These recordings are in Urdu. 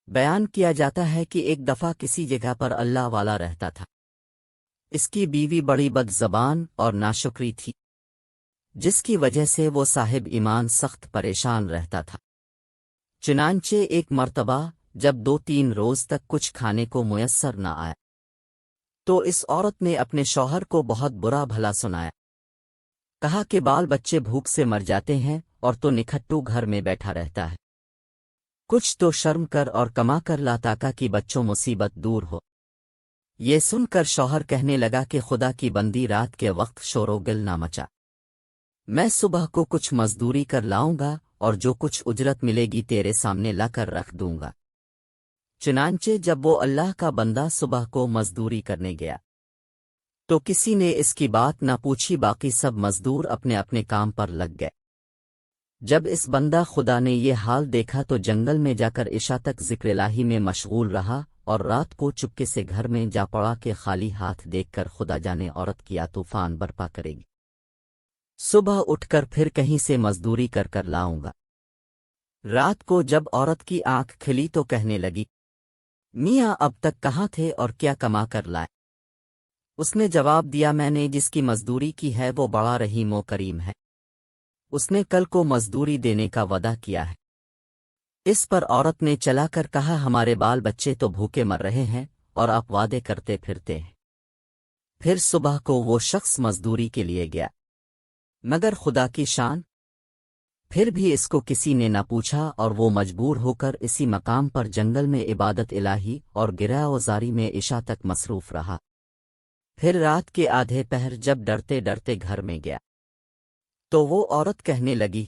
بیان کیا جاتا ہے کہ ایک دفعہ کسی جگہ پر اللہ والا رہتا تھا۔ اس کی بیوی بڑی بد زبان اور ناشکری تھی، جس کی وجہ سے وہ صاحب ایمان سخت پریشان رہتا تھا۔ چنانچہ ایک مرتبہ جب 2-3 روز تک کچھ کھانے کو میسر نہ آیا تو اس عورت نے اپنے شوہر کو بہت برا بھلا سنایا۔ کہا کہ بال بچے بھوک سے مر جاتے ہیں اور تو نکھٹو گھر میں بیٹھا رہتا ہے، کچھ تو شرم کر اور کما کر لا تاکہ کہ بچوں مصیبت دور ہو۔ یہ سن کر شوہر کہنے لگا کہ خدا کی بندی، رات کے وقت شور و گل نہ مچا، میں صبح کو کچھ مزدوری کر لاؤں گا اور جو کچھ اجرت ملے گی تیرے سامنے لا کر رکھ دوں گا۔ چنانچہ جب وہ اللہ کا بندہ صبح کو مزدوری کرنے گیا تو کسی نے اس کی بات نہ پوچھی، باقی سب مزدور اپنے اپنے کام پر لگ گئے۔ جب اس بندہ خدا نے یہ حال دیکھا تو جنگل میں جا کر عشاء تک ذکر الہی میں مشغول رہا اور رات کو چپکے سے گھر میں جا پڑا کہ خالی ہاتھ دیکھ کر خدا جانے عورت کیا طوفان برپا کرے گی، صبح اٹھ کر پھر کہیں سے مزدوری کر کر لاؤں گا۔ رات کو جب عورت کی آنکھ کھلی تو کہنے لگی، میاں اب تک کہاں تھے اور کیا کما کر لائے؟ اس نے جواب دیا، میں نے جس کی مزدوری کی ہے وہ بڑا رحیم و کریم ہے، اس نے کل کو مزدوری دینے کا وعدہ کیا ہے۔ اس پر عورت نے چلا کر کہا، ہمارے بال بچے تو بھوکے مر رہے ہیں اور آپ وعدے کرتے پھرتے ہیں۔ پھر صبح کو وہ شخص مزدوری کے لیے گیا، مگر خدا کی شان، پھر بھی اس کو کسی نے نہ پوچھا اور وہ مجبور ہو کر اسی مقام پر جنگل میں عبادت الہی اور گرہ وزاری میں عشاء تک مصروف رہا۔ پھر رات کے آدھے پہر جب ڈرتے ڈرتے گھر میں گیا تو وہ عورت کہنے لگی،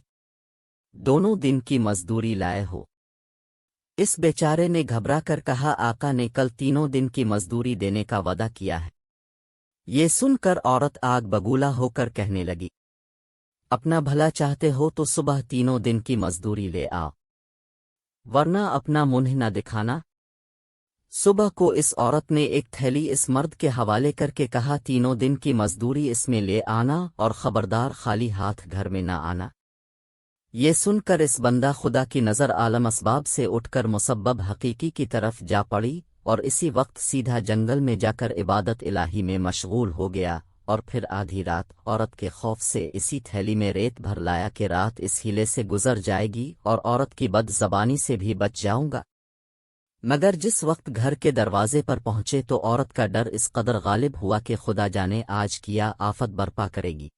دونوں دن کی مزدوری لائے ہو؟ اس بیچارے نے گھبرا کر کہا، آقا نے کل 3 دن کی مزدوری دینے کا وعدہ کیا ہے۔ یہ سن کر عورت آگ بگولا ہو کر کہنے لگی، اپنا بھلا چاہتے ہو تو صبح 3 دن کی مزدوری لے آؤ، ورنہ اپنا منہ نہ دکھانا۔ صبح کو اس عورت نے ایک تھیلی اس مرد کے حوالے کر کے کہا، 3 دن کی مزدوری اس میں لے آنا اور خبردار خالی ہاتھ گھر میں نہ آنا۔ یہ سن کر اس بندہ خدا کی نظر عالم اسباب سے اٹھ کر مسبب حقیقی کی طرف جا پڑی اور اسی وقت سیدھا جنگل میں جا کر عبادت الہی میں مشغول ہو گیا، اور پھر آدھی رات عورت کے خوف سے اسی تھیلی میں ریت بھر لایا کہ رات اس ہیلے سے گزر جائے گی اور عورت کی بد زبانی سے بھی بچ جاؤں گا۔ مگر جس وقت گھر کے دروازے پر پہنچے تو عورت کا ڈر اس قدر غالب ہوا کہ خدا جانے آج کیا آفت برپا کرے گی،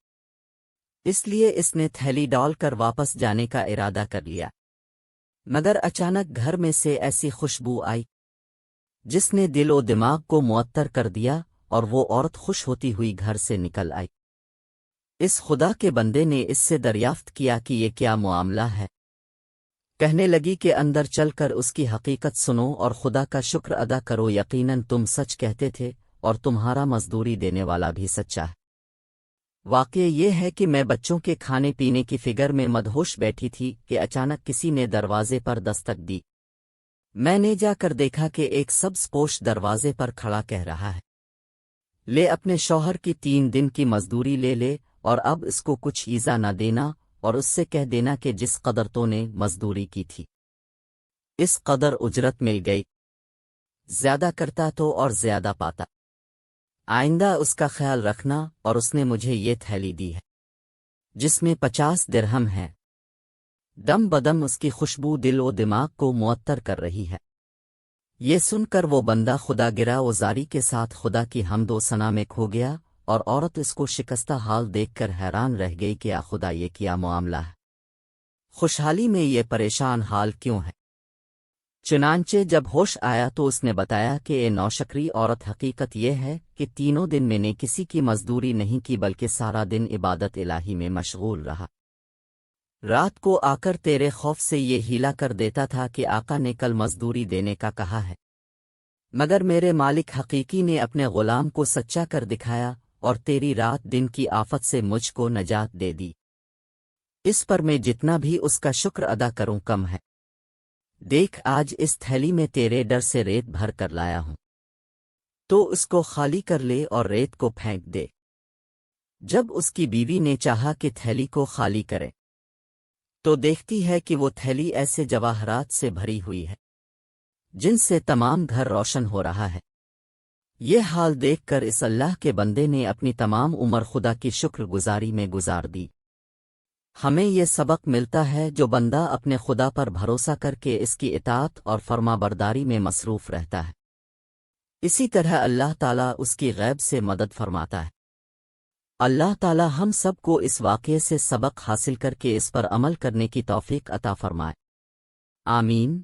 اس لیے اس نے تھیلی ڈال کر واپس جانے کا ارادہ کر لیا۔ مگر اچانک گھر میں سے ایسی خوشبو آئی جس نے دل و دماغ کو معطر کر دیا اور وہ عورت خوش ہوتی ہوئی گھر سے نکل آئی۔ اس خدا کے بندے نے اس سے دریافت کیا کہ یہ کیا معاملہ ہے؟ کہنے لگی کہ اندر چل کر اس کی حقیقت سنو اور خدا کا شکر ادا کرو، یقیناً تم سچ کہتے تھے اور تمہارا مزدوری دینے والا بھی سچا ہے۔ واقعہ یہ ہے کہ میں بچوں کے کھانے پینے کی فکر میں مدہوش بیٹھی تھی کہ اچانک کسی نے دروازے پر دستک دی۔ میں نے جا کر دیکھا کہ ایک سبز پوش دروازے پر کھڑا کہہ رہا ہے، لے اپنے شوہر کی 3 دن کی مزدوری لے لے اور اب اس کو کچھ ایزا نہ دینا، اور اس سے کہہ دینا کہ جس قدر تو نے مزدوری کی تھی اس قدر اجرت مل گئی، زیادہ کرتا تو اور زیادہ پاتا، آئندہ اس کا خیال رکھنا۔ اور اس نے مجھے یہ تھیلی دی ہے جس میں 50 درہم ہے، دم بدم اس کی خوشبو دل و دماغ کو معطر کر رہی ہے۔ یہ سن کر وہ بندہ خدا گرا وزاری کے ساتھ خدا کی حمد و ثنا میں کھو گیا، اور عورت اس کو شکستہ حال دیکھ کر حیران رہ گئی کہ آ خدا یہ کیا معاملہ ہے، خوشحالی میں یہ پریشان حال کیوں ہے؟ چنانچہ جب ہوش آیا تو اس نے بتایا کہ اے نوشکری عورت، حقیقت یہ ہے کہ 3 دن میں نے کسی کی مزدوری نہیں کی بلکہ سارا دن عبادت الہی میں مشغول رہا۔ رات کو آ کر تیرے خوف سے یہ ہیلا کر دیتا تھا کہ آقا نے کل مزدوری دینے کا کہا ہے، مگر میرے مالک حقیقی نے اپنے غلام کو سچا کر دکھایا اور تیری رات دن کی آفت سے مجھ کو نجات دے دی۔ اس پر میں جتنا بھی اس کا شکر ادا کروں کم ہے۔ دیکھ آج اس تھیلی میں تیرے ڈر سے ریت بھر کر لایا ہوں، تو اس کو خالی کر لے اور ریت کو پھینک دے۔ جب اس کی بیوی نے چاہا کہ تھیلی کو خالی کرے تو دیکھتی ہے کہ وہ تھیلی ایسے جواہرات سے بھری ہوئی ہے جن سے تمام گھر روشن ہو رہا ہے۔ یہ حال دیکھ کر اس اللہ کے بندے نے اپنی تمام عمر خدا کی شکر گزاری میں گزار دی۔ ہمیں یہ سبق ملتا ہے جو بندہ اپنے خدا پر بھروسہ کر کے اس کی اطاعت اور فرما برداری میں مصروف رہتا ہے، اسی طرح اللہ تعالیٰ اس کی غیب سے مدد فرماتا ہے۔ اللہ تعالیٰ ہم سب کو اس واقعے سے سبق حاصل کر کے اس پر عمل کرنے کی توفیق عطا فرمائے۔ آمین۔